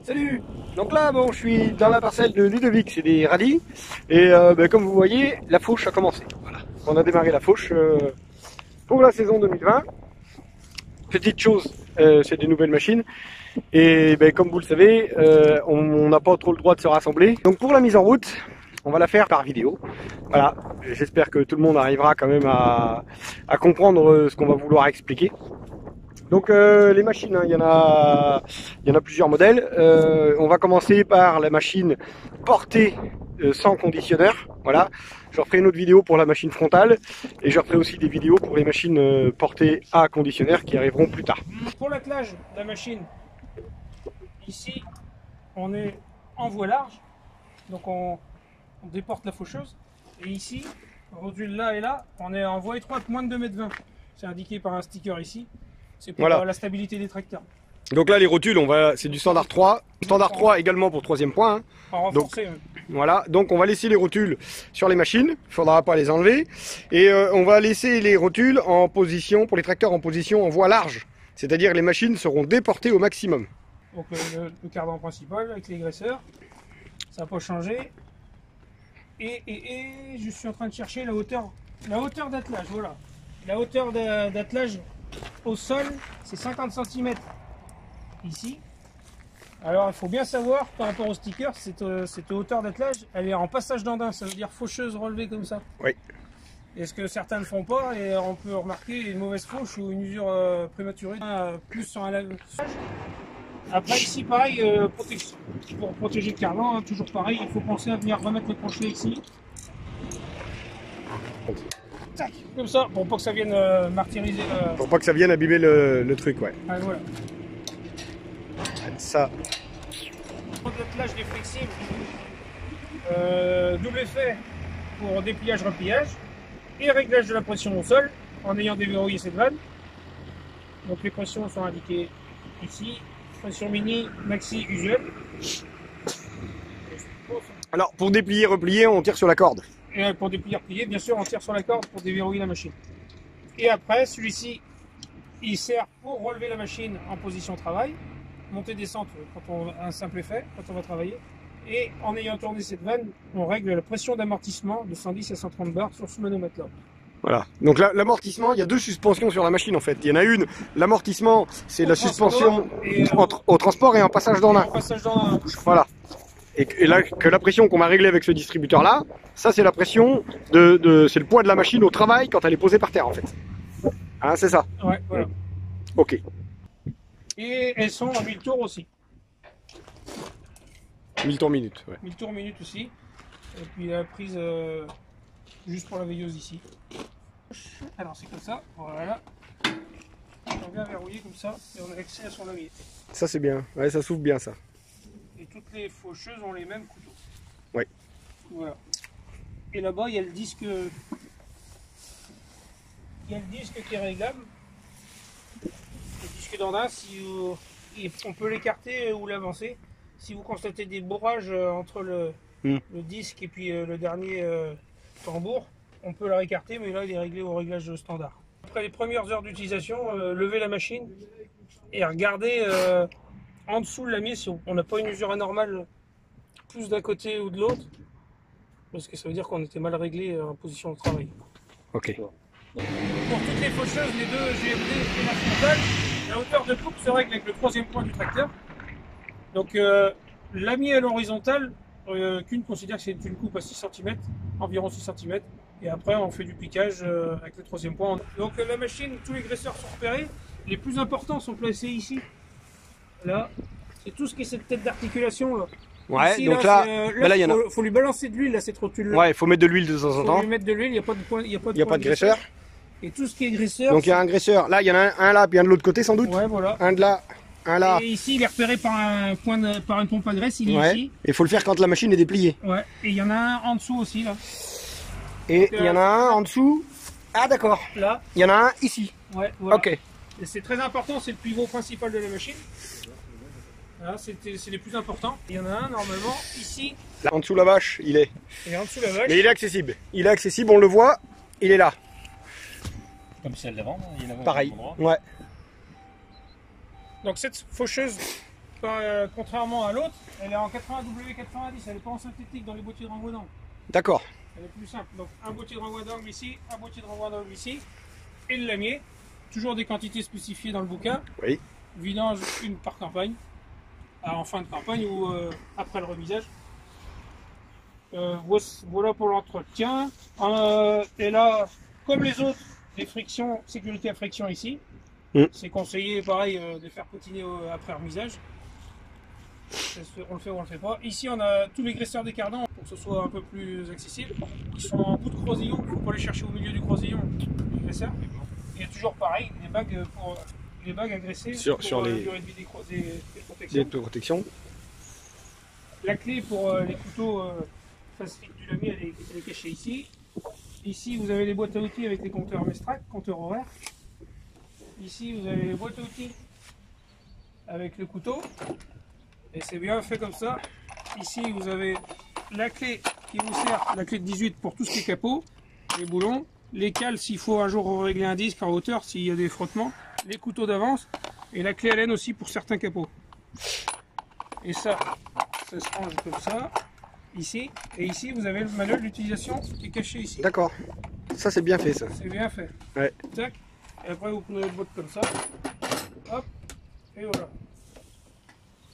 Salut. Donc là, bon, je suis dans la parcelle de Ludovic, c'est des radis. Et comme vous voyez, la fauche a commencé. Voilà. On a démarré la fauche pour la saison 2020. Petite chose, c'est des nouvelles machines. Et comme vous le savez, on n'a pas trop le droit de se rassembler. Donc pour la mise en route, on va la faire par vidéo. Voilà, j'espère que tout le monde arrivera quand même à comprendre ce qu'on va vouloir expliquer. Donc les machines, hein, il y en a plusieurs modèles. On va commencer par la machine portée sans conditionneur. Voilà, je referai une autre vidéo pour la machine frontale et je referai aussi des vidéos pour les machines portées à conditionneur qui arriveront plus tard. Pour l'attelage de la machine, ici on est en voie large, donc on déporte la faucheuse. Et ici, rotule là et là, on est en voie étroite, moins de 2,20 m. C'est indiqué par un sticker ici. C'est pour la stabilité des tracteurs. Donc là les rotules, c'est du standard 3. Standard 3 également pour troisième point. Hein. En renforcé. Donc, voilà, donc on va laisser les rotules sur les machines, il ne faudra pas les enlever. Et on va laisser les rotules en position, pour les tracteurs en position en voie large. C'est-à-dire les machines seront déportées au maximum. Donc le cardan principal avec les graisseurs, ça n'a pas changé. Et je suis en train de chercher la hauteur d'attelage, voilà. La hauteur d'attelage au sol, c'est 50 cm ici. Alors il faut bien savoir par rapport au sticker, cette hauteur d'attelage, elle est en passage d'andin, ça veut dire faucheuse relevée comme ça. Oui. Et ce que certains ne font pas, et on peut remarquer une mauvaise fauche ou une usure prématurée, plus sur un lavage. Après ici pareil, pour protéger le cardan, hein, toujours pareil, il faut penser à venir remettre le crochet ici. Tac, comme ça, pour pas que ça vienne martyriser. Pour pas que ça vienne abîmer le truc, ouais. Allez, voilà. Ça. L'attelage est flexible, double effet pour dépliage, repliage et réglage de la pression au sol en ayant déverrouillé cette vanne. Donc les pressions sont indiquées ici, pression mini, maxi, usuel. Alors pour déplier, replier, on tire sur la corde. Et pour déplier, replier, bien sûr, on tire sur la corde pour déverrouiller la machine. Et après, celui-ci, il sert pour relever la machine en position travail, montée descente un simple effet quand on va travailler. Et en ayant tourné cette vanne, on règle la pression d'amortissement de 110 à 130 bars sur ce manomètre là. Voilà, donc l'amortissement, il y a deux suspensions sur la machine en fait. Il y en a une, l'amortissement, c'est la suspension au transport et en passage d'andin. Voilà. Et là, que la pression qu'on va régler avec ce distributeur là, ça c'est la pression c'est le poids de la machine au travail quand elle est posée par terre en fait. Hein, c'est ça. Ouais, voilà. Ok. Et elles sont à 1000 tours aussi. 1000 tours minute, ouais. 1000 tours minute aussi. Et puis la prise juste pour la veilleuse ici. Alors c'est comme ça, voilà. On vient verrouiller comme ça et on a accès à son lamier. Ça c'est bien, ouais, ça s'ouvre bien ça. Et toutes les faucheuses ont les mêmes couteaux. Oui. Voilà. Et là-bas il y a le disque. Il y a le disque qui est réglable. Le disque d'andin, on peut l'écarter ou l'avancer. Si vous constatez des bourrages entre le disque et puis le dernier tambour, on peut la récarter, mais là il est réglé au réglage standard. Après les premières heures d'utilisation, levez la machine et regardez en dessous le lamier si on n'a pas une usure anormale plus d'un côté ou de l'autre, parce que ça veut dire qu'on était mal réglé en position de travail. Ok. Pour toutes les faucheuses, les deux GMD et la frontale, la hauteur de coupe se règle avec le troisième point du tracteur. Donc lamier à l'horizontale, Kuhn considère que c'est une coupe à 6 cm, environ 6 cm. Et après on fait du piquage avec le troisième point. Donc la machine, tous les graisseurs sont repérés. Les plus importants sont placés ici. Là, c'est tout ce qui est cette tête d'articulation là. Ouais, ici, donc il faut lui balancer de l'huile à cette rotule là. Ouais, il faut mettre de l'huile de temps en temps. Il faut lui mettre de l'huile, il n'y a pas de point, il n'y a pas de graisseur. Et tout ce qui est graisseur. Donc il y a un graisseur. Là, il y en a un là, puis un de l'autre côté sans doute. Ouais, voilà. Un de là, un là. Et ici, il est repéré par par une pompe à graisse. Il est ici. Il faut le faire quand la machine est dépliée. Ouais. Et il y en a un en dessous aussi là. Et il y en a un en dessous. Ah d'accord. Là. Il y en a un ici. Ouais. Voilà. Ok. Et c'est très important, c'est le pivot principal de la machine. Voilà, c'est les plus importants. Il y en a un normalement ici. Là, en dessous la vache, il est. Et en dessous la vache. Mais il est accessible. Il est accessible, on le voit. Il est là. Comme celle d'avant. Pareil. Ouais. Donc cette faucheuse contrairement à l'autre, elle est en 80W90, elle n'est pas en synthétique dans les boîtiers de renvoi d'angle. D'accord. Elle est plus simple. Donc un boîtier de renvoi d'angle ici, un boîtier de renvoi d'angle ici, et le lamier. Toujours des quantités spécifiées dans le bouquin. Oui. Vidange, une par campagne, en fin de campagne ou après le remisage. Voilà pour l'entretien. Et là, comme les autres, les frictions, sécurité à friction ici. C'est conseillé, pareil, de faire patiner après remisage. On le fait ou on le fait pas. Ici, on a tous les graisseurs des cardans pour que ce soit un peu plus accessible. Ils sont en bout de croisillon, il ne faut pas les chercher au milieu du croisillon, les graisseurs. Il y a toujours pareil, des bagues pour les bagues à graisser sur les durée de vie des protections. La clé pour les couteaux face du lamier, elle est cachée ici. Ici, vous avez les boîtes à outils avec les compteurs Mestrac, compteurs horaires. Ici, vous avez les boîtes à outils avec le couteau. Et c'est bien fait comme ça. Ici, vous avez la clé qui vous sert, la clé de 18 pour tout ce qui est capot, les boulons, les cales s'il faut un jour régler un disque en hauteur, s'il y a des frottements, les couteaux d'avance et la clé Allen aussi pour certains capots. Et ça se range comme ça, ici. Et ici, vous avez le manuel d'utilisation qui est caché ici. D'accord. Ça, c'est bien fait, ça. C'est bien fait. Ouais. Tac. Et après, vous prenez votre boîte comme ça. Hop. Et voilà.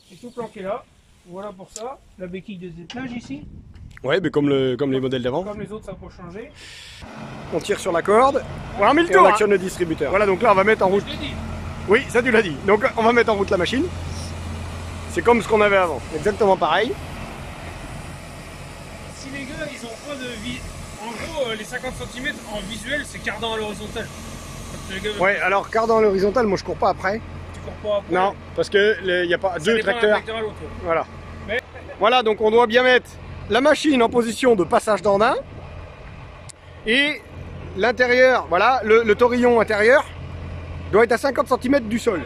C'est tout planqué là. Voilà pour ça. La béquille de dételage ici. Ouais, mais comme les modèles d'avant. Comme les autres, ça peut changer. On tire sur la corde. Voilà, on met le tour. On actionne le distributeur. Voilà, donc là, on va mettre en route. Je l'ai dit. Oui, ça, tu l'as dit. Donc, on va mettre en route la machine. C'est comme ce qu'on avait avant. Exactement pareil. Si les gars, ils ont pas de vie. En gros, les 50 cm en visuel, c'est cardan à l'horizontale. Ouais, alors cardan à l'horizontale, moi je cours pas après. Tu cours pas après. Non, parce que il n'y a pas deux tracteurs. À l'autre. Voilà. Mais... Voilà, donc on doit bien mettre la machine en position de passage d'andin. Et l'intérieur, voilà, le torillon intérieur doit être à 50 cm du sol.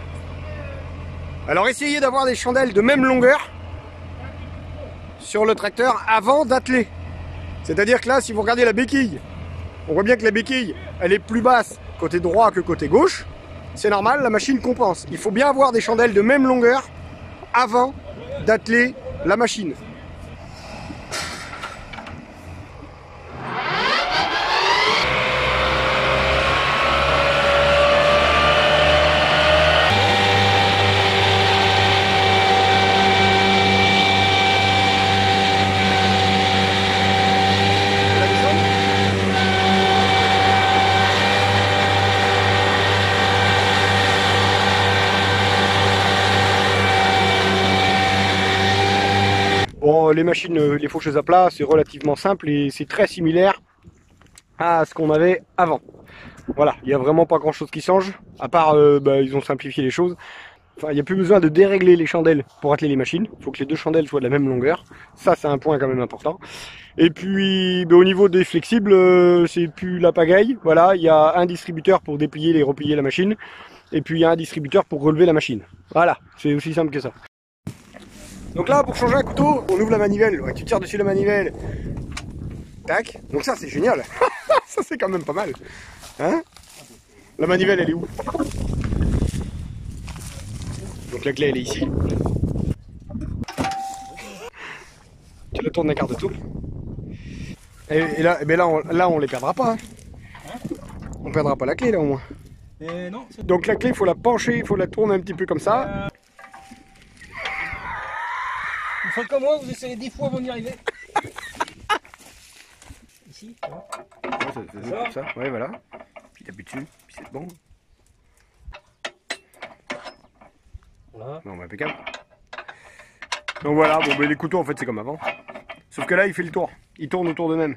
Alors essayez d'avoir des chandelles de même longueur sur le tracteur avant d'atteler. C'est-à-dire que là, si vous regardez la béquille, on voit bien que la béquille, elle est plus basse côté droit que côté gauche. C'est normal, la machine compense. Il faut bien avoir des chandelles de même longueur avant d'atteler la machine. Bon, les machines, les faucheuses à plat, c'est relativement simple et c'est très similaire à ce qu'on avait avant. Voilà, il n'y a vraiment pas grand chose qui change, à part ils ont simplifié les choses. Enfin, il n'y a plus besoin de dérégler les chandelles pour atteler les machines. Il faut que les deux chandelles soient de la même longueur. Ça, c'est un point quand même important. Et puis, au niveau des flexibles, c'est plus la pagaille. Voilà, il y a un distributeur pour déplier et replier la machine. Et puis, il y a un distributeur pour relever la machine. Voilà, c'est aussi simple que ça. Donc là, pour changer un couteau, on ouvre la manivelle. Ouais, tu tires dessus la manivelle. Tac. Donc ça, c'est génial. Ça, c'est quand même pas mal. Hein? La manivelle, elle est où? Donc la clé, elle est ici. Tu la tournes d'un quart de tour. Et là, là, on les perdra pas. Hein? On perdra pas la clé, là, au moins. Non, donc la clé, il faut la pencher, il faut la tourner un petit peu comme ça. Vous faites comme moi, vous essayez 10 fois avant d'y arriver. Ici, voilà. C'est comme ça, ouais, voilà. Puis t'appuies dessus, puis c'est bon. Voilà. Non, impeccable. Donc voilà, bon, les couteaux, en fait, c'est comme avant. Sauf que là, il fait le tour. Il tourne autour d'eux-mêmes.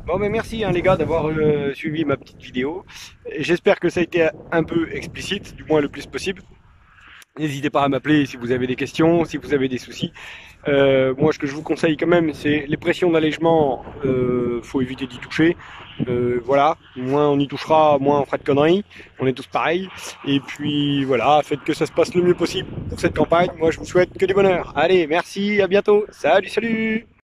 Bon, mais merci les gars d'avoir suivi ma petite vidéo. J'espère que ça a été un peu explicite, du moins le plus possible. N'hésitez pas à m'appeler si vous avez des questions, si vous avez des soucis. Moi, ce que je vous conseille quand même, c'est les pressions d'allègement, faut éviter d'y toucher. Voilà, moins on y touchera, moins on fera de conneries. On est tous pareils. Et puis voilà, faites que ça se passe le mieux possible pour cette campagne. Moi, je vous souhaite que du bonheur. Allez, merci, à bientôt. Salut, salut!